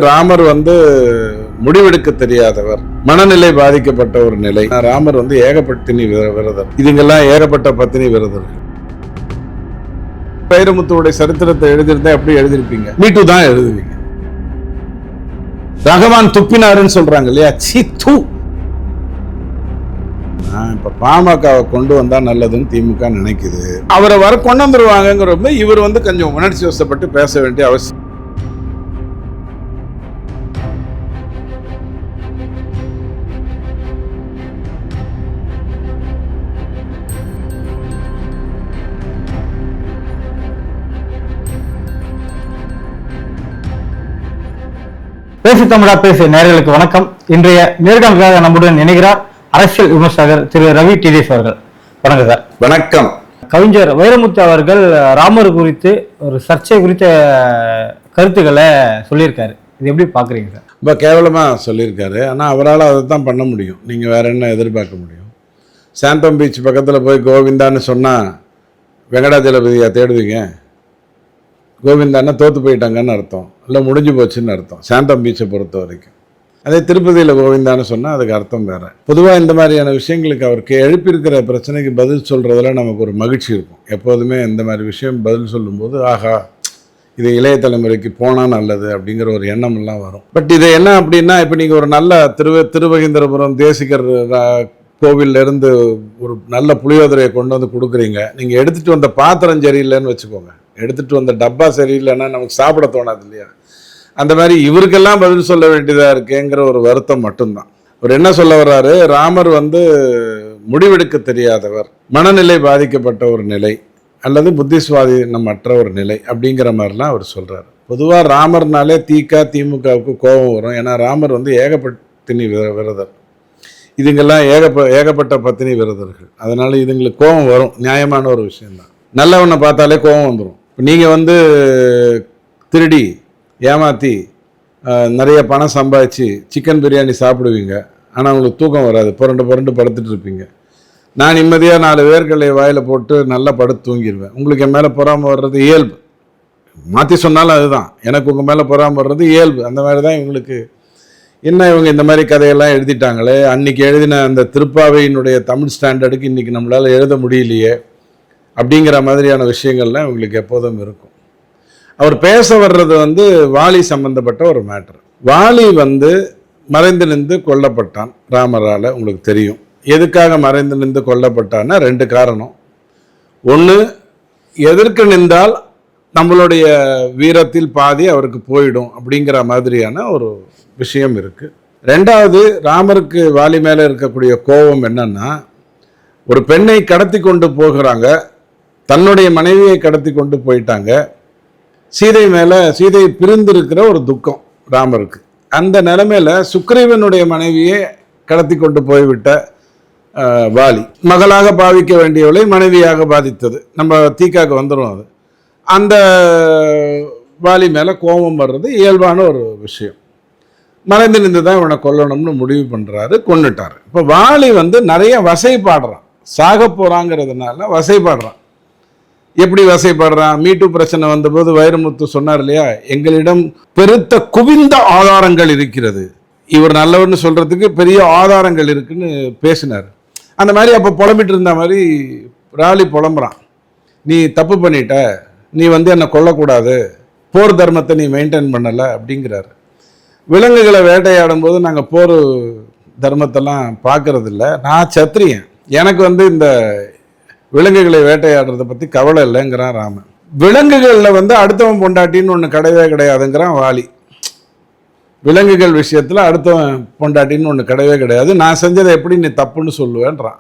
ராமர் முடிவெடுக்க தெரியாதவர், மனநிலை பாதிக்கப்பட்ட ஒரு நிலை. ராமர் ஏகப்பட்டினி விரதர், இதுங்கெல்லாம் ஏகப்பட்ட பத்தினி விரதர்கள். வைரமுத்துவோட சரித்திரத்தை எழுதியிருந்தா எப்படி எழுதிருப்பீங்க? மீட்டு தான் எழுதுவீங்க. ரகவான் துப்பினாருன்னு சொல்றாங்க இல்லையா? இப்ப பாமகவை கொண்டு வந்தா நல்லதுன்னு திமுக நினைக்குது. அவரை வர கொண்டு வந்துருவாங்கிறப்ப இவர் கொஞ்சம் உணர்ச்சி வசப்பட்டு பேச வேண்டிய அவசியம். பேசு தமிழா பேசு நேயர்களுக்கு வணக்கம். இன்றைய நேர்காணலுக்காக நம்முடன் இணைகிறார் அரசியல் விமர்சகர் திரு ரவி டிடிஎஸ் அவர்கள். வணக்கம் சார். வணக்கம். கவிஞர் வைரமுத்து அவர்கள் ராமர் குறித்து ஒரு சர்ச்சை குறித்த கருத்துக்களை சொல்லியிருக்காரு. இது எப்படி பாக்குறீங்க சார்? ரொம்ப கேவலமா சொல்லியிருக்காரு. ஆனால் அவரால் அதை தான் பண்ண முடியும். நீங்கள் வேற என்ன எதிர்பார்க்க முடியும்? சாந்தம் பீச் பக்கத்தில் போய் கோவிந்தான்னு சொன்னால் வெங்கடாஜலபதியை தேடுவீங்க? கோவிந்தான்னா தோற்று போயிட்டாங்கன்னு அர்த்தம், இல்லை முடிஞ்சு போச்சுன்னு அர்த்தம் சாந்தம் பீச்சை பொறுத்த வரைக்கும். அதே திருப்பதியில் கோவிந்தான்னு சொன்னால் அதுக்கு அர்த்தம் வேறு. பொதுவாக இந்த மாதிரியான விஷயங்களுக்கு அவருக்கு எழுப்பியிருக்கிற பிரச்சனைக்கு பதில் சொல்கிறதுல நமக்கு ஒரு மகிழ்ச்சி இருக்கும். எப்போதுமே இந்த மாதிரி விஷயம் பதில் சொல்லும்போது ஆஹா, இது இளைய தலைமுறைக்கு போனால் நல்லது அப்படிங்கிற ஒரு எண்ணமெல்லாம் வரும். பட் இது என்ன அப்படின்னா, இப்போ நீங்கள் ஒரு நல்ல திருவகேந்திரபுரம் தேசிகர் கோவிலிருந்து ஒரு நல்ல புளியோதரையை கொண்டு வந்து கொடுக்குறீங்க. நீங்கள் எடுத்துகிட்டு வந்த பாத்திரம் சரியில்லைன்னு வச்சுக்கோங்க, எடுத்துகிட்டு வந்த டப்பா சரியில்லைன்னா நமக்கு சாப்பிட தோணாது இல்லையா? அந்த மாதிரி இவருக்கெல்லாம் பதில் சொல்ல வேண்டியதாக இருக்குங்கிற ஒரு வருத்தம் மட்டும்தான். அவர் என்ன சொல்ல வர்றாரு? ராமர் முடிவெடுக்க தெரியாதவர், மனநிலை பாதிக்கப்பட்ட ஒரு நிலை, அல்லது புத்திஸ்வாதீனமற்ற ஒரு நிலை அப்படிங்கிற மாதிரிலாம் அவர் சொல்கிறார். பொதுவாக ராமர்னாலே திமுகவுக்கு கோபம் வரும். ஏன்னா ராமர் ஏகப்பட்டினி விரதர், இதுங்கெல்லாம் ஏகப்பட்ட பத்தினி விரதர்கள். அதனால இதுங்களுக்கு கோபம் வரும், நியாயமான ஒரு விஷயம்தான். நல்லவனை பார்த்தாலே கோபம் வந்துடும். நீங்கள் திருடி ஏமாற்றி நிறைய பணம் சம்பாதிச்சு சிக்கன் பிரியாணி சாப்பிடுவீங்க. ஆனால் உங்களுக்கு தூக்கம் வராது, புரண்டு படுத்துட்டு இருப்பீங்க. நான் நிம்மதியாக 4 வேர்களை வாயில் போட்டு நல்லா படுத்து தூங்கிடுவேன். உங்களுக்கு என் மேலே பொறாமல் வர்றது இயல்பு. மாற்றி சொன்னாலும் அதுதான், எனக்கு உங்கள் மேலே பொறாமல் வர்றது இயல்பு. அந்த மாதிரி தான் இவங்களுக்கு. என்ன இவங்க இந்த மாதிரி கதையெல்லாம் எழுதிட்டாங்களே, அன்றைக்கி எழுதின அந்த திருப்பாவையினுடைய தமிழ் ஸ்டாண்டர்டுக்கு இன்றைக்கி நம்மளால் எழுத முடியலையே அப்படிங்கிற மாதிரியான விஷயங்கள்லாம் இவங்களுக்கு எப்போதும் இருக்கும். அவர் பேச வர்றது வாலி சம்பந்தப்பட்ட ஒரு மேட்ரு. வாலி மறைந்து நின்று கொல்லப்பட்டான் ராமரால். உங்களுக்கு தெரியும் எதுக்காக மறைந்து நின்று கொல்லப்பட்டான்னா 2 காரணம். ஒன்று, எதற்கு நின்றால் நம்மளுடைய வீரத்தில் பாதி அவருக்கு போயிடும் அப்படிங்கிற மாதிரியான ஒரு விஷயம் இருக்குது. 2வது, ராமருக்கு வாலி மேலே இருக்கக்கூடிய கோபம் என்னன்னா, ஒரு பெண்ணை கடத்தி கொண்டு போகிறாங்க, தன்னுடைய மனைவியை கடத்தி கொண்டு போயிட்டாங்க. சீதை பிரிந்திருக்கிற ஒரு துக்கம் ராமருக்கு. அந்த நிலைமையில சுக்ரீவனுடைய மனைவியை கடத்தி கொண்டு போய்விட்ட வாலி, மகளாக பாவிக்க வேண்டியவளை மனைவியாக பாதித்தது. நம்ம தீக்காக்கு வந்துடும். அது அந்த வாலி மேலே கோபம் வர்றது இயல்பான ஒரு விஷயம். மறைந்து நின்று தான் இவனை கொல்லணும்னு முடிவு பண்ணுறாரு, கொன்னுட்டார். இப்போ வாலி நிறைய வசைப்பாடுறான், சாக போகிறாங்கிறதுனால வசைப்பாடுறான். எப்படி வசைப்படுறான்? மீட்டு பிரச்சனை வந்தபோது வைரமுத்து சொன்னார் இல்லையா, எங்களிடம் பெருத்த குவிந்த ஆதாரங்கள் இருக்கிறது, இவர் நல்லவர்னு சொல்றதுக்கு பெரிய ஆதாரங்கள் இருக்குன்னு பேசினார். அந்த மாதிரி அப்போ புலம்பிட்டு இருந்த மாதிரி ராலி புலம்புறான். நீ தப்பு பண்ணிட்ட, நீ என்னை கொல்லக்கூடாது, போர் தர்மத்தை நீ மெயின்டைன் பண்ணலை அப்படிங்கிறாரு. விலங்குகளை வேட்டையாடும் போது நாங்கள் போர் தர்மத்தெல்லாம் பார்க்கறது இல்லை. நான் சத்திரியன், எனக்கு இந்த விலங்குகளை வேட்டையாடுறதை பற்றி கவலை இல்லைங்கிறான் ராமன். விலங்குகளில் அடுத்தவன் பொண்டாட்டின்னு ஒன்று கிடையவே கிடையாதுங்கிறான் வாலி. விலங்குகள் விஷயத்தில் அடுத்தவன் பொண்டாட்டின்னு ஒன்று கிடையவே கிடையாது, நான் செஞ்சதை எப்படி நீ தப்புன்னு சொல்லுவேன்றான்.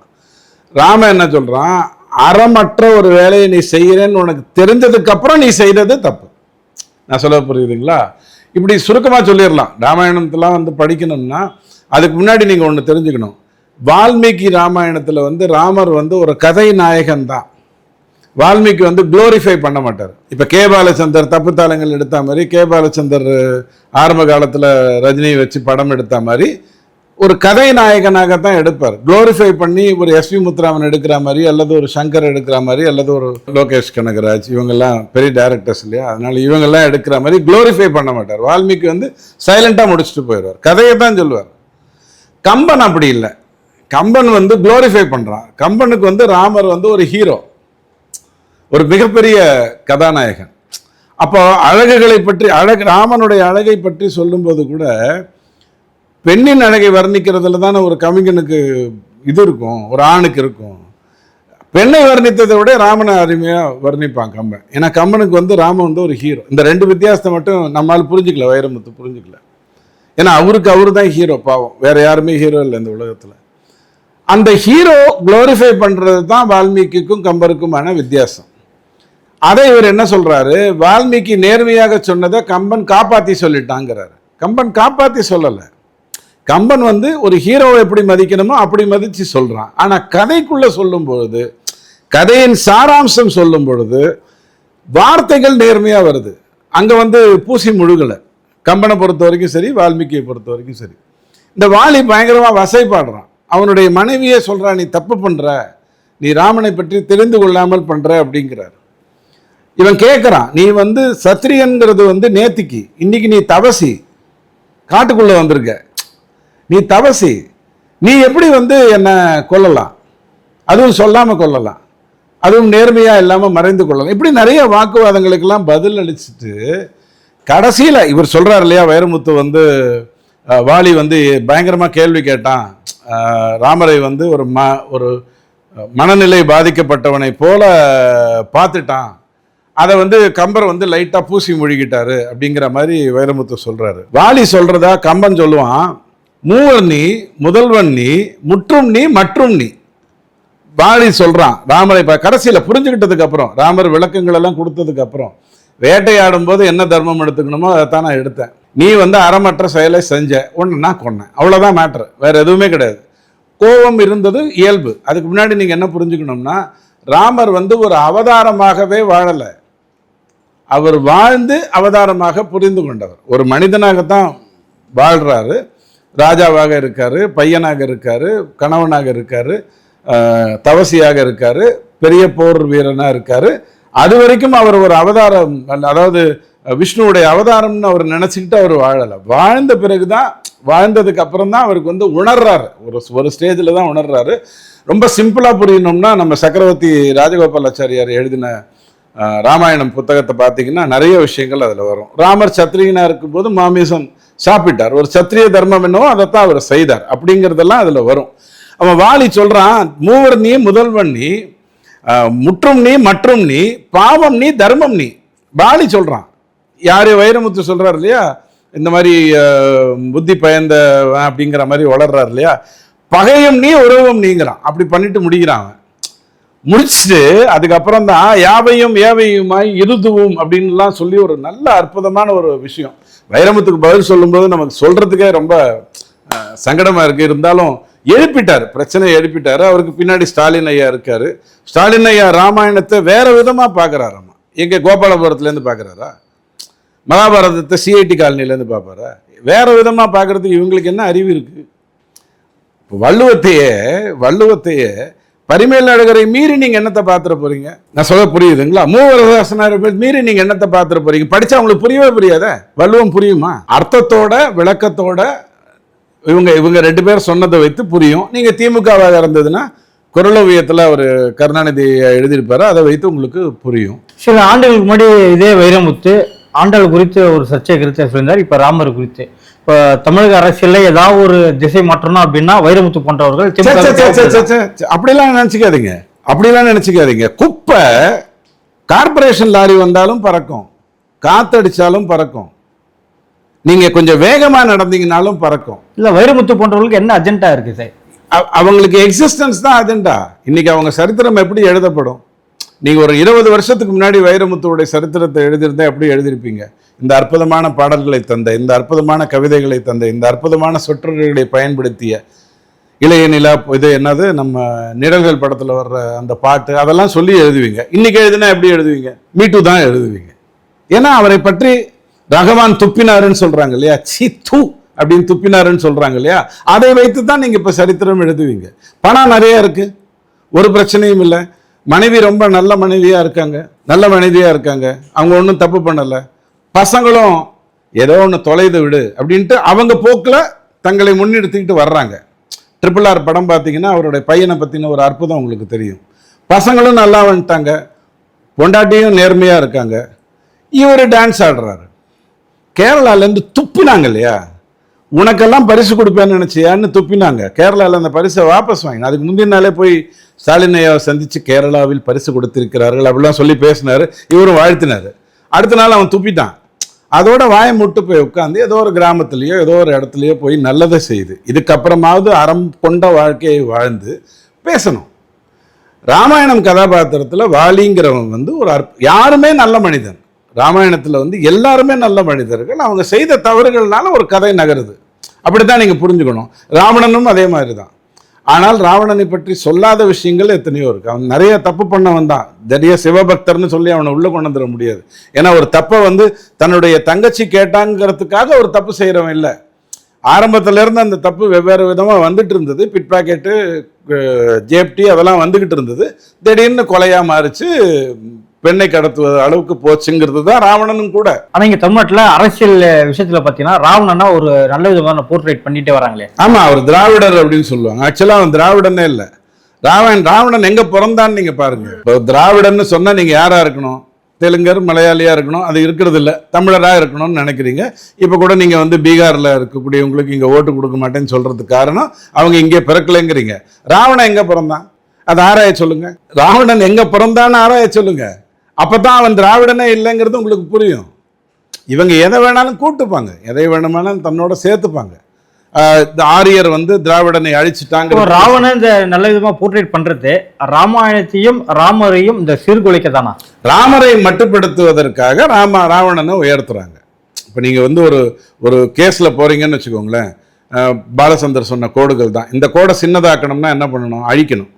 ராமன் என்ன சொல்கிறான்? அறமற்ற ஒரு வேலையை நீ செய்கிறேன்னு உனக்கு தெரிஞ்சதுக்கப்புறம் நீ செய்கிறது தப்பு. நான் சொல்ல புரியுதுங்களா? இப்படி சுருக்கமாக சொல்லிடலாம். ராமாயணத்தெலாம் படிக்கணும்னா அதுக்கு முன்னாடி நீங்கள் ஒன்று தெரிஞ்சுக்கணும். வால்மீகி ராமாயணத்தில் ராமர் ஒரு கதை நாயகன் தான். வால்மீகி குளோரிஃபை பண்ண மாட்டார். இப்போ கே பாலச்சந்தர் தப்பு தாளங்கள் எடுத்த மாதிரி, கே பாலச்சந்தர் ஆரம்ப காலத்தில் ரஜினியை வச்சு படம் எடுத்த மாதிரி ஒரு கதை நாயகனாகத்தான் எடுப்பார். குளோரிஃபை பண்ணி ஒரு எஸ்வி முத்துராமன் எடுக்கிற மாதிரி, அல்லது ஒரு சங்கர் எடுக்கிற மாதிரி, அல்லது ஒரு லோகேஷ் கனகராஜ், இவங்கெல்லாம் பெரிய டைரக்டர்ஸ் இல்லையா, அதனால இவங்கெல்லாம் எடுக்கிற மாதிரி குளோரிஃபை பண்ண மாட்டார். வால்மீகி வந்து சைலண்டாக முடிச்சுட்டு போயிடுவார், கதையை தான் சொல்லுவார். கம்பன் அப்படி இல்லை. கம்பன் வந்து குளோரிஃபை பண்ணுறான். கம்பனுக்கு வந்து ராமர் வந்து ஒரு ஹீரோ, ஒரு மிகப்பெரிய கதாநாயகன். அப்போ அழகுகளை பற்றி, ராமனுடைய அழகை பற்றி சொல்லும்போது கூட பெண்ணின் அழகை வர்ணிக்கிறதுல தானே ஒரு கவிஞனுக்கு இது இருக்கும், ஒரு ஆணுக்கு இருக்கும். பெண்ணை வர்ணித்ததை விட ராமனை அருமையாக வர்ணிப்பான் கம்பன். ஏன்னா கம்பனுக்கு வந்து ராமன் வந்து ஒரு ஹீரோ. இந்த ரெண்டு வித்தியாசத்தை மட்டும் நம்மளால் புரிஞ்சுக்கல, வைரமுத்து புரிஞ்சுக்கல. ஏன்னா அவரு தான் ஹீரோ, பாவம், வேற யாருமே ஹீரோ இல்லை இந்த உலகத்தில். அந்த ஹீரோ குளோரிஃபை பண்ணுறது தான் வால்மீகிக்கும் கம்பருக்குமான வித்தியாசம். அதை இவர் என்ன சொல்றாரு, வால்மீகி நேர்மையாக சொன்னதை கம்பன் காப்பாற்றி சொல்லிட்டாங்கிறாரு. கம்பன் காப்பாற்றி சொல்லலை. கம்பன் வந்து ஒரு ஹீரோவை எப்படி மதிக்கணுமோ அப்படி மதித்து சொல்கிறான். ஆனால் கதைக்குள்ளே சொல்லும் பொழுது, கதையின் சாராம்சம் சொல்லும் பொழுது வார்த்தைகள் நேர்மையாக வருது. அங்கே வந்து பூசி முழுகலை. கம்பனை பொறுத்த வரைக்கும் சரி, வால்மீகியை பொறுத்த வரைக்கும் சரி. இந்த வாலி பயங்கரமாக வசைப்பாடுறான். அவனுடைய மனைவியே சொல்கிறான், நீ தப்பு பண்ணுற, நீ ராமனை பற்றி தெரிந்து கொள்ளாமல் பண்ணுற அப்படிங்கிறார். இவன் கேட்குறான், நீ வந்து சத்திரியன்கிறது வந்து நேத்திக்கு, இன்னைக்கு நீ தவசி, காட்டுக்குள்ளே வந்திருக்க, நீ தவசி, நீ எப்படி வந்து என்னை கொல்லலாம், அதுவும் சொல்லாமல் கொல்லலாம், அதுவும் நேர்மையாக இல்லாமல் மறைந்து கொள்ளலாம். இப்படி நிறைய வாக்குவாதங்களுக்கெல்லாம் பதில் அளிச்சுட்டு கடைசியில் இவர் சொல்கிறார் இல்லையா, வைரமுத்து வந்து வாலி வந்து பயங்கரமாக கேள்வி கேட்டான், ராமரை வந்து ஒரு மனநிலை பாதிக்கப்பட்டவனை போல பார்த்துட்டான், அதை வந்து கம்பர் வந்து லைட்டாக பூசி மொழிகிட்டாரு அப்படிங்கிற மாதிரி வைரமுத்து சொல்கிறாரு. வாலி சொல்கிறதா கம்பன் சொல்லுவான், மூவர் நீ, முதல்வன் நீ, முற்றும் நீ, மற்றும் நீ. வாலி சொல்கிறான் ராமரை கடைசியில் புரிஞ்சுக்கிட்டதுக்கு அப்புறம், ராமர் விளக்கங்கள் எல்லாம் கொடுத்ததுக்கு அப்புறம், வேட்டையாடும் போது என்ன தர்மம் எடுத்துக்கணுமோ அதைத்தான் நான் எடுத்தேன். நீ வந்து அறமற்ற செயலை செஞ்ச, ஒன்று நான் கொன்னேன், அவ்வளோதான் மேட்ரு, வேறு எதுவுமே கிடையாது. கோபம் இருந்தது இயல்பு. அதுக்கு முன்னாடி நீங்கள் என்ன புரிஞ்சுக்கணும்னா, ராமர் வந்து ஒரு அவதாரமாகவே வாழலை, அவர் வாழ்ந்து அவதாரமாக புரிந்து கொண்டவர். ஒரு மனிதனாகத்தான் வாழ்கிறாரு, ராஜாவாக இருக்காரு, பையனாக இருக்காரு, கணவனாக இருக்காரு, தவசியாக இருக்காரு, பெரிய போர் வீரனாக இருக்காரு. அது வரைக்கும் அவர் ஒரு அவதாரம், அதாவது விஷ்ணுவுடைய அவதாரம்னு அவர் நினச்சிக்கிட்டு அவர் வாழலை. வாழ்ந்த பிறகுதான், வாழ்ந்ததுக்கு அப்புறம் தான் அவருக்கு வந்து உணர்றாரு, ஒரு ஸ்டேஜில் தான் உணர்றாரு. ரொம்ப சிம்பிளாக புரியணும்னா, நம்ம சக்கரவர்த்தி ராஜகோபாலாச்சாரியார் எழுதின ராமாயணம் புத்தகத்தை பார்த்தீங்கன்னா நிறைய விஷயங்கள் அதில் வரும். ராமர் சத்திரியனாக இருக்கும்போது மாமிசம் சாப்பிட்டார், ஒரு சத்திரிய தர்மம் என்னவோ அதைத்தான் அவர் செய்தார் அப்படிங்கிறதெல்லாம் அதில் வரும். அவன் வாலி சொல்கிறான், மூவர் நீ, முதல்வன் நீ, முற்றும் நீ, மற்றும் நீ, பாவம் நீ, தர்மம் நீ. வாலி சொல்கிறான். யார் வைரமுத்து சொல்கிறார் இல்லையா, இந்த மாதிரி புத்தி பயந்த அப்படிங்கிற மாதிரி வளர்றார் இல்லையா, பகையும் நீ, உறவும் நீங்கிறான். அப்படி பண்ணிட்டு முடிக்கிறான். முடிச்சுட்டு அதுக்கப்புறம் தான் யாவையும் ஏவையுமாய் இருதுவும் அப்படின்லாம் சொல்லி ஒரு நல்ல அற்புதமான ஒரு விஷயம். வைரமுத்துக்கு பதில் சொல்லும்போது நமக்கு சொல்றதுக்கே ரொம்ப சங்கடமா இருக்கு. இருந்தாலும் எழுப்பிட்டார், பிரச்சனை எழுப்பிட்டாரு. அவருக்கு பின்னாடி ஸ்டாலின் ஐயா இருக்காரு. ஸ்டாலின் ஐயா ராமாயணத்தை வேற விதமா பாக்குறாராமா. எங்க கோபாலபுரத்துலேருந்து பாக்குறாரா, மகாபாரதத்தை சிஐடி காலனிலேருந்து பார்ப்பாரா, வேற விதமா பார்க்கறதுக்கு இவங்களுக்கு என்ன அறிவு இருக்கு? வள்ளுவத்தையே பரிமேல் அழகரை மீறி நீங்க என்னத்தை பார்த்துட போறீங்க? நான் சொல்ல புரியுதுங்களா? மூவரதாசனார் மீறி நீங்க என்னத்தை பார்த்துட போறீங்க? படிச்சா உங்களுக்கு புரியவே புரியாத. வள்ளுவம் புரியுமா? அர்த்தத்தோட விளக்கத்தோட இவங்க ரெண்டு பேர் சொன்னதை வைத்து புரியும். நீங்க திமுகவாக இருந்ததுன்னா குரலோவியத்தில் அவர் கருணாநிதி எழுதியிருப்பாரு, அதை வைத்து உங்களுக்கு புரியும். சில ஆண்டுகளுக்கு முன்னாடி இதே வைரமுத்து ஆண்டாள் குறித்து ஒரு சர்ச்சை கருத்தை சொல்லியிருந்தார். இப்ப ராமர் குறித்து இப்போ தமிழக அரசியல்ல ஏதாவது ஒரு திசை மாற்றணும் அப்படின்னா வைரமுத்து போன்றவர்கள் அப்படிலாம் நினைச்சுக்காதீங்க. குப்பை கார்பரேஷன் லாரி வந்தாலும் பறக்கும், காத்தடிச்சாலும் பறக்கும், நீங்க கொஞ்சம் வேகமா நடந்தீங்கனாலும் பறக்கும். இல்ல வைரமுத்து போன்றவர்களுக்கு என்ன அஜெண்டா இருக்கு சார்? அவங்களுக்கு எக்ஸிஸ்டன்ஸ் தான் அஜெண்டா. இன்னைக்கு அவங்க சரித்திரம் எப்படி எழுதப்படும்? நீங்க ஒரு 20 வருஷத்துக்கு முன்னாடி வைரமுத்துவுடைய சரித்திரத்தை எழுதியிருந்தா எப்படி எழுதியிருப்பீங்க? இந்த அற்புதமான பாடல்களை தந்த, இந்த அற்புதமான கவிதைகளை தந்த, இந்த அற்புதமான சொற்றொடர்களை பயன்படுத்திய இளைய நிலா, இது என்னது நம்ம நிழல்கள் படத்துல வர்ற அந்த பாட்டு, அதெல்லாம் சொல்லி எழுதுவீங்க. இன்னைக்கு எழுதுனா எப்படி எழுதுவீங்க? மீட்டு தான் எழுதுவீங்க. ஏன்னா அவரை பற்றி ரகவான் துப்பினாருன்னு சொல்றாங்க இல்லையா, சி தூ அப்படின்னு துப்பினாருன்னு சொல்றாங்க இல்லையா, அதை வைத்து தான் நீங்க இப்ப சரித்திரம் எழுதுவீங்க. பணம் நிறைய இருக்கு, ஒரு பிரச்சனையும் இல்லை, மனைவி ரொம்ப நல்ல மனைவியா இருக்காங்க, நல்ல மனைவியா இருக்காங்க, அவங்க ஒன்றும் தப்பு பண்ணல, பசங்களும் ஏதோ ஒன்று தொலைது விடு அப்படின்ட்டு அவங்க போக்கில் தங்களை முன்னிறுத்திக்கிட்டு வர்றாங்க. RRR படம் பார்த்தீங்கன்னா அவருடைய பையனை பற்றின ஒரு அற்புதம் உங்களுக்கு தெரியும். பசங்களும் நல்லா வந்துட்டாங்க, பொண்டாட்டியும் நேர்மையாக இருக்காங்க, இவர் டான்ஸ் ஆடுறாரு. கேரளாலேருந்து துப்பினாங்க இல்லையா, உனக்கெல்லாம் பரிசு கொடுப்பேன்னு நினச்சியான்னு துப்பினாங்க. கேரளாவில் அந்த பரிசை வாபஸ் வாங்கினா, அதுக்கு முந்தின நாளே போய் ஸ்டாலின் ஐயாவை சந்தித்து கேரளாவில் பரிசு கொடுத்திருக்கிறார்கள் அப்படிலாம் சொல்லி பேசினார், இவரும் வாழ்த்தினார். அடுத்த நாள் அவன் துப்பிட்டான். அதோட வாயை முட்டு போய் உட்காந்து ஏதோ ஒரு கிராமத்துலேயோ ஏதோ ஒரு இடத்துலையோ போய் நல்லதை செய்து இதுக்கப்புறமாவது அறம் கொண்ட வாழ்க்கையை வாழ்ந்து பேசணும். ராமாயணம் கதாபாத்திரத்தில் வாலிங்கிறவன் வந்து ஒரு யாருமே நல்ல மனிதன். ராமாயணத்தில் வந்து எல்லாருமே நல்ல மனிதர்கள், அவங்க செய்த தவறுகள்னால ஒரு கதை நகருது. அப்படித்தான் நீங்கள் புரிஞ்சுக்கணும். ராவணனும் அதே மாதிரி தான். ஆனால் ராவணனை பற்றி சொல்லாத விஷயங்கள் எத்தனையோ இருக்கு. அவன் நிறைய தப்பு பண்ணவன் தான், நிறைய சிவபக்தர்னு சொல்லி அவனை உள்ள கொண்டு வந்துட முடியாது. ஏன்னா ஒரு தப்பை வந்து தன்னுடைய தங்கச்சி கேட்டாங்கிறதுக்காக ஒரு தப்பு செய்கிறவன் இல்லை. ஆரம்பத்துல இருந்து அந்த தப்பு வெவ்வேறு விதமாக வந்துட்டு இருந்தது, பிட் பாக்கெட்டு, ஜேப்டி அதெல்லாம் வந்துகிட்டு இருந்தது. திடீர்னு கொலையா மாறிச்சு, பெண்ணை கடத்துவது அளவுக்கு போச்சுங்கிறது தான் ராவணனும் கூட. ஆனா இங்க தமிழ்நாட்டுல அரசியல் விஷயத்துல பாத்தீங்கன்னா ராவணனா ஒரு நல்ல விதமான போர்ட்ரேட் பண்ணிட்டே வராங்களே. ஆமா, அவர் திராவிடர் அப்படின்னு சொல்லுவாங்க. ஆக்சுவலா அவன் திராவிடனே இல்லை. ராவணன் எங்க பிறந்தான்னு நீங்க பாருங்க. இப்போ திராவிடன்னு சொன்னா நீங்க யாரா இருக்கணும்? தெலுங்கர், மலையாளியா இருக்கணும், அது இருக்கிறது இல்லை, தமிழரா இருக்கணும்னு நினைக்கிறீங்க. இப்போ கூட நீங்க வந்து பீகார்ல இருக்கக்கூடியவங்களுக்கு இங்க ஓட்டு கொடுக்க மாட்டேன்னு சொல்றதுக்கு காரணம் அவங்க இங்கே பிறக்கலைங்கிறீங்க. ராவணன் எங்க பிறந்தான் அதை ஆராய சொல்லுங்க. ராவணன் எங்க பிறந்தான்னு ஆராய சொல்லுங்க. அப்பதான் அவன் திராவிடனே இல்லைங்கிறது உங்களுக்கு புரியும். இவங்க எதை வேணாலும் கூட்டுப்பாங்க, எதை வேணுமானாலும் தன்னோட சேர்த்துப்பாங்க. ஆரியர் வந்து திராவிடனை அழிச்சுட்டாங்க. ராவணன் இந்த நல்ல விதமா போர்ட்ரேட் பண்றது ராமாயணத்தையும் ராமரையும் இந்த சீர்குலைக்க தானா? ராமரை மட்டுப்படுத்துவதற்காக ராவணனை உயர்த்துறாங்க. இப்போ நீங்க வந்து ஒரு கேஸ்ல போறீங்கன்னு வச்சுக்கோங்களேன், பாலச்சந்தர் சொன்ன கோடுகள் தான். இந்த கோடை சின்னதாக்கணும்னா என்ன பண்ணணும்? அழிக்கணும்.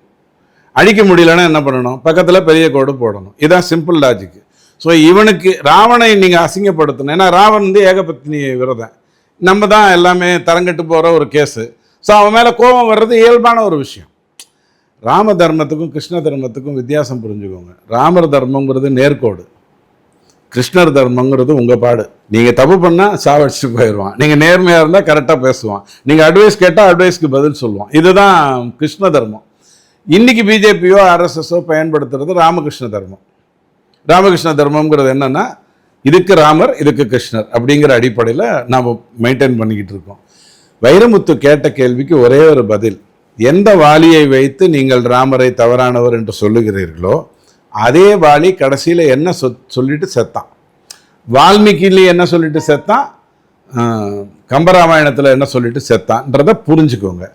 அழிக்க முடியலன்னா என்ன பண்ணணும்? பக்கத்தில் பெரிய கோடு போடணும். இதுதான் சிம்பிள் லாஜிக். ஸோ இவனுக்கு ராவணை நீங்கள் அசிங்கப்படுத்தணும். ஏன்னா ராவன் வந்து ஏகபத்தினி விரதம், நம்ம தான் எல்லாமே தரங்கட்டு போகிற ஒரு கேஸு. ஸோ அவன் மேலே கோபம் வர்றது இயல்பான ஒரு விஷயம். ராம தர்மத்துக்கும் கிருஷ்ண தர்மத்துக்கும் வித்தியாசம் புரிஞ்சுக்கோங்க. ராமர் தர்மங்கிறது நேர்கோடு, கிருஷ்ணர் தர்மங்கிறது உங்கள் பாடு. நீங்கள் தப்பு பண்ணால் சாவடிச்சுட்டு போயிடுவான், நீங்கள் நேர்மையாக இருந்தால் கரெக்டாக பேசுவான், நீங்கள் அட்வைஸ் கேட்டால் அட்வைஸ்க்கு பதில் சொல்லுவான். இதுதான் கிருஷ்ண தர்மம். இன்னைக்கு பிஜேபியோ ஆர்எஸ்எஸோ பயன்படுத்துறது ராமகிருஷ்ண தர்மம். ராமகிருஷ்ண தர்மம்ங்கிறது என்னன்னா, இதுக்கு ராமர் இதுக்கு கிருஷ்ணர் அப்படிங்கிற அடிப்படையில் நாம் மெயின்டைன் பண்ணிக்கிட்டு இருக்கோம். வைரமுத்து கேட்ட கேள்விக்கு ஒரே ஒரு பதில், எந்த வாலியை வைத்து நீங்கள் ராமரை தவறானவர் என்று சொல்லுகிறீர்களோ அதே வாலி கடைசியில் என்ன சொல்லிட்டு செத்தான். வால்மீகிலே என்ன சொல்லிட்டு செத்தான், கம்பராமாயணத்தில் என்ன சொல்லிட்டு செத்தான்றதை புரிஞ்சுக்கோங்க.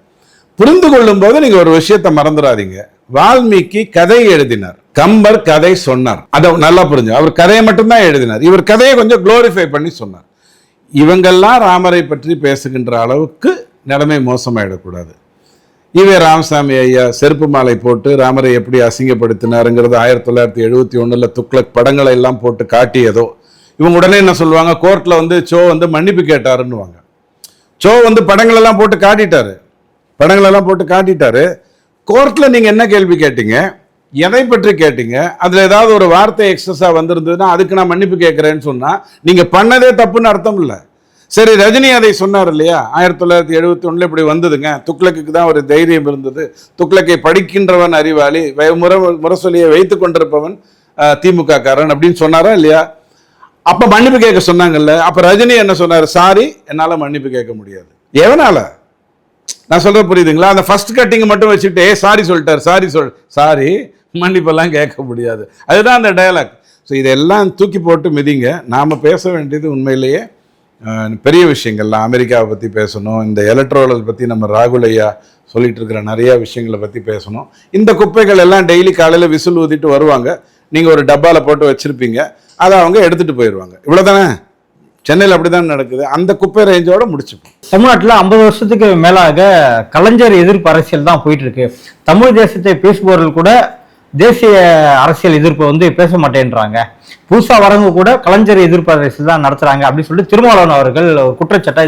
புரிந்து கொள்ளும் போது நீங்க ஒரு விஷயத்தை மறந்துடாதீங்க. வால்மீகி கதை எழுதினார், கம்பர் கதை சொன்னார். அதை நல்லா புரிஞ்சு, அவர் கதையை மட்டும்தான் எழுதினார், இவர் கதையை கொஞ்சம் குளோரிஃபை பண்ணி சொன்னார். இவங்கெல்லாம் ராமரை பற்றி பேசுகின்ற அளவுக்கு நிலைமை மோசமாயிடக்கூடாது. இவே ராமசாமி ஐயா செருப்பு மாலை போட்டு ராமரை எப்படி அசிங்கப்படுத்தினாருங்கிறது 1971 துக்ளக் படங்களை எல்லாம் போட்டு காட்டியதோ, இவங்க உடனே என்ன சொல்லுவாங்க, கோர்ட்ல வந்து சோ வந்து மன்னிப்பு கேட்டாருன்னுவாங்க. சோ வந்து படங்களெல்லாம் போட்டு காட்டிட்டாரு. கோர்ட்ல நீங்க என்ன கேள்வி கேட்டீங்க, எதை பற்றி கேட்டீங்க, அதுல ஏதாவது ஒரு வார்த்தை எக்ஸஸா வந்திருந்ததுன்னா அதுக்கு நான் மன்னிப்பு கேட்கிறேன்னு சொன்னா நீங்க பண்ணதே தப்புன்னு அர்த்தம் இல்லை. சரி, ரஜினி அதை சொன்னார் இல்லையா, 1971 இப்படி வந்ததுங்க, துக்ளக்கு தான் ஒரு தைரியம் இருந்தது, துக்ளக்கை படிக்கின்றவன் அறிவாளி, முரசொலியை வைத்து கொண்டிருப்பவன் திமுக காரன் அப்படின்னு சொன்னாரா இல்லையா? அப்ப மன்னிப்பு கேட்க சொன்னாங்கல்ல. அப்ப ரஜினி என்ன சொன்னார், சாரி என்னால மன்னிப்பு கேட்க முடியாது. எவனால? நான் சொல்ற புரியுதுங்களா? அந்த ஃபர்ஸ்ட் கட்டிங் மட்டும் வச்சுட்டு சாரி சொல்லிட்டார், சாரி மன்னிப்பெல்லாம் கேட்க முடியாது. அதுதான் அந்த டயலாக். ஸோ இதெல்லாம் தூக்கி போட்டு மிதிங்க. நாம் பேச வேண்டியது உண்மையிலேயே பெரிய விஷயங்கள்லாம். அமெரிக்காவை பற்றி பேசணும், இந்த எலக்ட்ரோலை பற்றி நம்ம ராகுல் ஐயா சொல்லிட்டு இருக்கிற நிறைய விஷயங்களை பற்றி பேசணும். இந்த குப்பைகள் எல்லாம் டெய்லி காலையில் விசில் ஊதிட்டு வருவாங்க, நீங்கள் ஒரு டப்பாவில் போட்டு வச்சுருப்பீங்க, அதை அவங்க எடுத்துகிட்டு போயிடுவாங்க. இவ்வளோதானே? சென்னையில் அப்படிதான் நடக்குது. அந்த குப்பை ரேஞ்சோட முடிச்சுப்போம். தமிழ்நாட்டில் 50 வருஷத்துக்கு மேலாக கலைஞர் எதிர்ப்பு அரசியல் தான் போயிட்டு இருக்கு. தமிழ் தேசத்தை பேசுபவர்கள் கூட தேசிய அரசியல் எதிர்ப்பை வந்து பேச மாட்டேன்றாங்க, புதுசா வரவங்க கூட கலைஞர் எதிர்ப்பு அரசியல் தான் நடத்துறாங்க அப்படின்னு சொல்லிட்டு திருமாவளவன் அவர்கள் ஒரு குற்றச்சாட்டை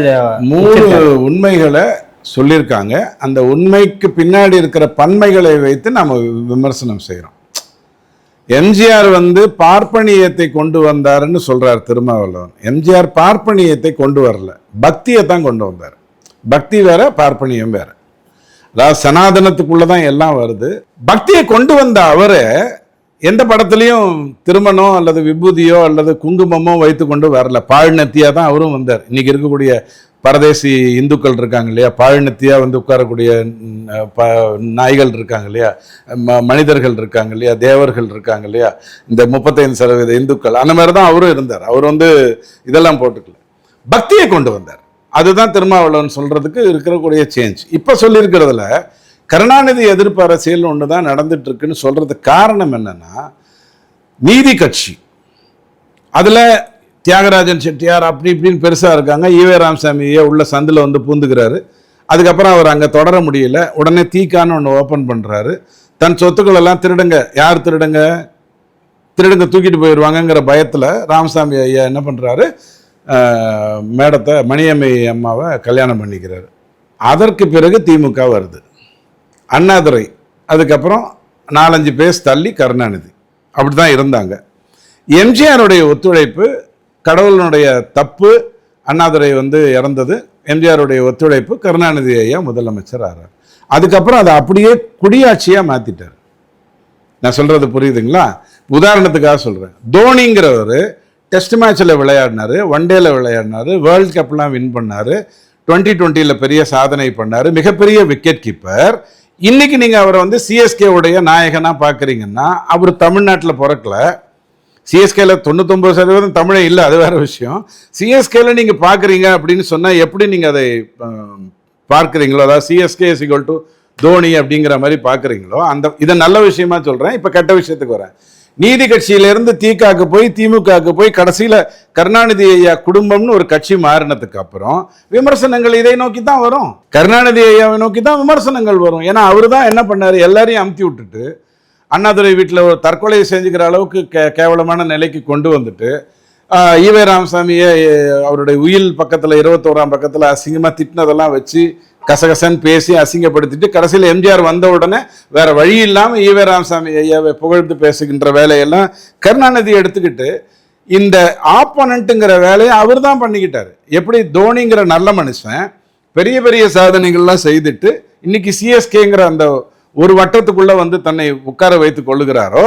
3 உண்மைகளை சொல்லியிருக்காங்க. அந்த உண்மைக்கு பின்னாடி இருக்கிற பன்மைகளை வைத்து நாம விமர்சனம் செய்யறோம். எம்ஜிஆர் வந்து பார்ப்பனியத்தை கொண்டு வந்தாருன்னு சொல்றார் திருமாவளவன். எம்ஜிஆர் பார்ப்பனியத்தை கொண்டு வரல, பக்தியை தான் கொண்டு வந்தார். பக்தி வேற, பார்ப்பனியம் வேற. அதாவது சனாதனத்துக்குள்ளதான் எல்லாம் வருது. பக்தியை கொண்டு வந்த அவரை எந்த படத்துலையும் திருமணம் அல்லது விபூதியோ அல்லது குங்குமமோ வைத்து கொண்டு வரல. பாழ்நத்தியா தான் அவரும் வந்தார். இன்னைக்கு இருக்கக்கூடிய பரதேசி இந்துக்கள் இருக்காங்க இல்லையா, பாழ்நத்தியா வந்து உட்காரக்கூடிய நாய்கள் இருக்காங்க இல்லையா, மனிதர்கள் இருக்காங்க இல்லையா, தேவர்கள் இருக்காங்க இல்லையா, இந்த 35% இந்துக்கள், அந்த மாதிரி தான் அவரும் இருந்தார். அவர் வந்து இதெல்லாம் போட்டுக்கல, பக்தியை கொண்டு வந்தார். அதுதான் திருமாவளவன் சொல்றதுக்கு இருக்கக்கூடிய சேஞ்ச். இப்ப சொல்லியிருக்கிறதுல கருணாநிதி எதிர்ப்பு அரசியல் ஒன்று தான் நடந்துட்டு இருக்குன்னு சொல்றதுக்கு காரணம் என்னன்னா, நீதி கட்சி அதுல தியாகராஜன் செட்டியார் அப்படி இப்படின்னு பெருசா இருக்காங்க. ஈவே ராமசாமியை உள்ள சந்தில் வந்து பூந்துக்கிறாரு. அதுக்கப்புறம் அவர் அங்கே தொடர முடியல. உடனே தீக்கான்னு ஒன்று ஓப்பன் பண்ணுறாரு. தன் சொத்துக்கள் எல்லாம் திருடுங்க, யார் திருடுங்க, திருடுங்க தூக்கிட்டு போயிடுவாங்கங்கிற பயத்தில் ராமசாமி ஐயா என்ன பண்ணுறாரு, மேடத்தை மணியம்மை அம்மாவை கல்யாணம் பண்ணிக்கிறாரு. அதற்கு பிறகு திமுக வருது, அண்ணாதுரை, அதுக்கப்புறம் 4-5 பேர் தள்ளி கருணாநிதி. அப்படி தான் இருந்தாங்க. எம்ஜிஆருடைய ஒத்துழைப்பு, கடவுளுடைய தப்பு, அண்ணாதுரை வந்து இறந்தது, எம்ஜிஆருடைய ஒத்துழைப்பு, கருணாநிதி ஐயா முதலமைச்சர் ஆகிறார். அதுக்கப்புறம் அதை அப்படியே குடியாட்சியாக மாற்றிட்டார். நான் சொல்கிறது புரியுதுங்களா? உதாரணத்துக்காக சொல்கிறேன். தோனிங்கிறவர் டெஸ்ட் மேட்ச்சில் விளையாடினார், ஒன் டேல விளையாடினார், வேர்ல்ட் கப்லாம் வின் பண்ணார், 2020 பெரிய சாதனை பண்ணார், மிகப்பெரிய விக்கெட் கீப்பர். இன்னைக்கு நீங்கள் அவரை வந்து சிஎஸ்கே உடைய நாயகனாக பார்க்குறீங்கன்னா, அவர் தமிழ்நாட்டில் பிறக்கல. சிஎஸ்கேல 99% தமிழே இல்லை, அது வேற விஷயம். சிஎஸ்கேல நீங்கள் பார்க்குறீங்க அப்படின்னு சொன்னால் எப்படி நீங்கள் அதை பார்க்குறீங்களோ, அதாவது CSK is equal to Dhoni அப்படிங்கிற மாதிரி பார்க்குறீங்களோ, அந்த இதை நல்ல விஷயமா சொல்கிறேன். இப்போ கெட்ட விஷயத்துக்கு வரேன். நீதி கட்சியிலேருந்து திகாக்கு போய் திமுகவுக்கு போய் கடைசியில் கருணாநிதி ஐயா குடும்பம்னு ஒரு கட்சி மாறினதுக்கு அப்புறம் விமர்சனங்கள் இதை நோக்கி தான் வரும். கருணாநிதி ஐயாவை நோக்கி தான் விமர்சனங்கள் வரும். ஏன்னா அவர் தான் என்ன பண்ணார், எல்லாரையும் அமுத்தி விட்டுட்டு அண்ணாதுரை வீட்டில் ஒரு தற்கொலையை செஞ்சுக்கிற அளவுக்கு கேவலமான நிலைக்கு கொண்டு வந்துட்டு, ஈவே ராமசாமியை அவருடைய உயில் பக்கத்தில் 21ஆம் பக்கத்தில் அசிங்கமாக திட்டினதெல்லாம் வச்சு கசகசன்னு பேசி அசிங்கப்படுத்திட்டு கடைசியில் எம்ஜிஆர் வந்த உடனே வேற வழி இல்லாமல் ஈவே ராமசாமி ஐயாவை புகழ்ந்து பேசுகின்ற வேலையெல்லாம் கருணாநிதி எடுத்துக்கிட்டு இந்த ஆப்போனண்ட்டுங்கிற வேலையை அவர் தான் பண்ணிக்கிட்டார். எப்படி தோனிங்கிற நல்ல மனுஷன் பெரிய பெரிய சாதனைகள்லாம் செய்துட்டு இன்னைக்கு சிஎஸ்கேங்கிற அந்த ஒரு வட்டத்துக்குள்ள வந்து தன்னை உட்கார வைத்துக் கொள்ளுகிறாரோ,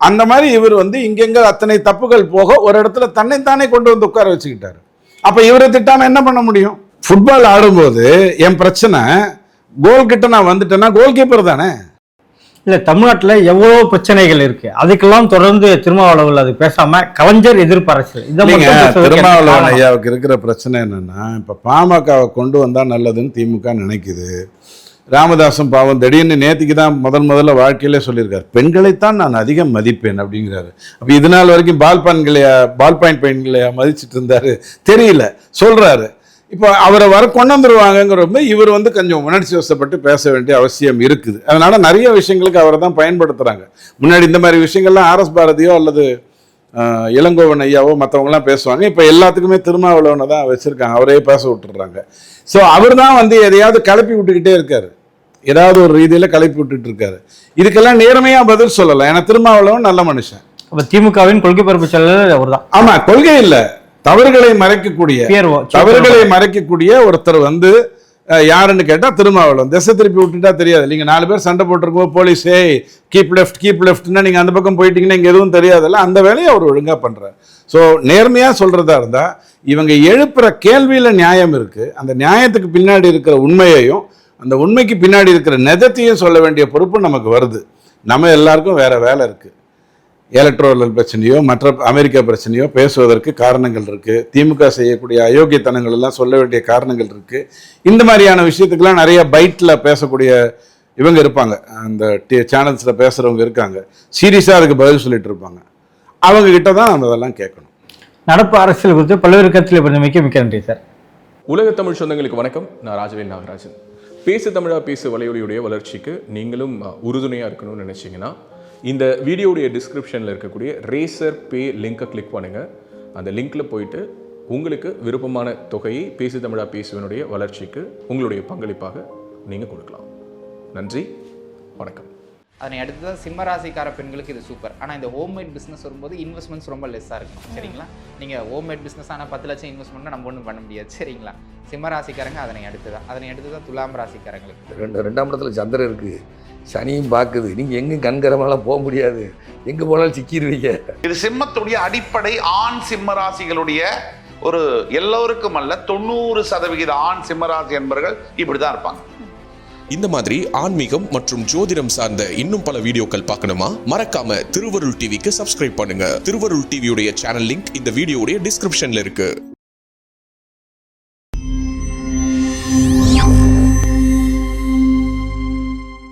அந்த மாதிரி இவர் வந்து இங்கெங்க அத்தனை தப்புகள் போக ஒரு இடத்துல தன்னை தானே கொண்டு வந்து உட்கார வச்சுக்கிட்டாரு. அப்ப இவரை திட்டாம என்ன பண்ண முடியும்? ஃபுட்பால் ஆடும்போது என் பிரச்சனை, கோல் கிட்ட நான் வந்துட்டேன்னா கோல் கீப்பர் தானே. இல்ல, தமிழ்நாட்டுல எவ்வளவு பிரச்சனைகள் இருக்கு, அதுக்கெல்லாம் தொடர்ந்து திருமாவளவன் அது பேசாம கலைஞர் எதிர்ப்பு அரசியல். திருமாவளவன் ஐயாவுக்கு இருக்கிற பிரச்சனை என்னன்னா, இப்ப பாமகவை கொண்டு வந்தா நல்லதுன்னு திமுக நினைக்குது. ராமதாசும் பாவம் திடீர்னு நேற்றுக்கு தான் முதல்ல வாழ்க்கையிலே சொல்லியிருக்காரு, பெண்களைத்தான் நான் அதிகம் மதிப்பேன் அப்படிங்கிறாரு. அப்போ இது நாள் வரைக்கும் பால் பாயிண்ட் பெண்களையா மதிச்சுட்டு இருந்தாரு தெரியல, சொல்றாரு. இப்போ அவரை கொண்டு வந்துருவாங்கங்கிறப்ப இவர் வந்து கொஞ்சம் உணர்ச்சி வசப்பட்டு பேச வேண்டிய அவசியம் இருக்குது. அதனால நிறைய விஷயங்களுக்கு அவரை தான் பயன்படுத்துறாங்க. முன்னாடி இந்த மாதிரி விஷயங்கள்லாம் ஆர்எஸ் பாரதியோ அல்லது இளங்கோவன் ஐயாவோ மற்றவங்களாம் பேசுவாங்க. இப்போ எல்லாத்துக்குமே திருமாவளவனை தான் வச்சிருக்காங்க, அவரே பேச விட்டுறாங்க. ஸோ அவர் தான் வந்து எதையாவது கிளப்பி விட்டுக்கிட்டே இருக்காரு, ஏதாவது ஒரு ரீதியில் கிளப்பி விட்டுட்டு இருக்காரு. இதுக்கெல்லாம் நேர்மையா பதில் சொல்லலாம். ஏன்னா திருமாவளவன் நல்ல மனுஷன். திமுகவின் கொள்கை பரப்பு செயலர் அவர் தான். ஆமா, கொள்கை இல்லை, தவறுகளை மறைக்கக்கூடிய ஒருத்தர் வந்து யாருன்னு கேட்டா திருமாவளவன். திசை திருப்பி விட்டுட்டா தெரியாது. நீங்க 4 பேர் சண்டை போட்டிருக்கோம், போலீஸே கீப் லெஃப்ட்னா நீங்க அந்த பக்கம் போயிட்டீங்கன்னா இங்க எதுவும் தெரியாதுல்ல, அந்த வேலையை அவர் ஒழுங்கா பண்றாரு. ஸோ நேர்மையா சொல்றதா இருந்தா இவங்க எழுப்புற கேள்வியில நியாயம் இருக்கு. அந்த நியாயத்துக்கு பின்னாடி இருக்கிற உண்மையையும் அந்த உண்மைக்கு பின்னாடி இருக்கிற நிஜத்தையும் சொல்ல வேண்டிய பொறுப்பு நமக்கு வருது. நம்ம எல்லாருக்கும் வேற வேலை இருக்கு. எலக்ட்ரோரல் பிரச்சனையோ மற்ற அமெரிக்கா பிரச்சனையோ பேசுவதற்கு காரணங்கள் இருக்கு. திமுக செய்யக்கூடிய அயோக்கியத்தனங்கள் எல்லாம் சொல்ல வேண்டிய காரணங்கள் இருக்கு. இந்த மாதிரியான விஷயத்துக்கெல்லாம் நிறைய பைட்ல பேசக்கூடிய இவங்க இருப்பாங்க, அந்த சேனல்ஸ்ல பேசுறவங்க இருக்காங்க, சீரியஸா அதுக்கு பதில் சொல்லிட்டு இருப்பாங்க. அவங்க கிட்ட தான் நம்ம அதெல்லாம் கேட்கணும். நடப்பு அரசியல் குறித்து பல்வேறு கருத்தில் மிக்க நன்றி சார். உலக தமிழ் சொந்தங்களுக்கு வணக்கம். நான் ராஜவேல் நாகராஜன். பேசு தமிழா பேசு வலையொலியுடைய வளர்ச்சிக்கு நீங்களும் உறுதுணையாக இருக்கணும்னு நினச்சிங்கன்னா இந்த வீடியோடைய டிஸ்கிரிப்ஷனில் இருக்கக்கூடிய ரேசர் பே லிங்கை கிளிக் பண்ணுங்கள். அந்த லிங்க்கில் போயிட்டு உங்களுக்கு விருப்பமான தொகையை பேசு தமிழா பேசுவனுடைய வளர்ச்சிக்கு உங்களுடைய பங்களிப்பாக நீங்கள் கொடுக்கலாம். நன்றி, வணக்கம். அதனை அடுத்து தான் சிம்மராசிக்கார பெண்களுக்கு இது சூப்பர். ஆனால் இந்த ஹோம்மேட் பிஸ்னஸ் வரும்போது இன்வெஸ்ட்மெண்ட்ஸ் ரொம்ப லெஸ்ஸாக இருக்கும். சரிங்களா? நீங்கள் ஹோம்மேட் பிஸ்னஸ் ஆனால் 10 லட்சம் இன்வெஸ்ட்மெண்ட்னா நம்ம ஒன்றும் பண்ண முடியாது. சரிங்களா? சிம்மராசிக்காரங்க அதனை அடுத்து தான் துலாம் ராசிக்காரங்களுக்கு. ரெண்டாம் இடத்துல சந்திரன் இருக்குது, சனியும் பார்க்குது. நீங்கள் எங்கேயும் கண்கரமெல்லாம் போக முடியாது, எங்கே போனாலும் சிக்கிடுவீங்க. இது சிம்மத்துடைய அடிப்படை ஆண் சிம்ம ராசிகளுடைய ஒரு எல்லோருக்கும் அல்ல 90% ஆண் சிம்மராசி என்பவர்கள் இப்படி தான் இருப்பாங்க. இந்த மாதிரி ஆன்மீகம் மற்றும் ஜோதிடம் சார்ந்த இன்னும் பல வீடியோக்கள் பார்க்கணுமா? மறக்காம திருவருள் டிவிக்கு சப்ஸ்கிரைப் பண்ணுங்க. திருவருள் டிவியுடைய சேனல் லிங்க் இந்த வீடியோடைய டிஸ்கிரிப்ஷன்ல இருக்கு.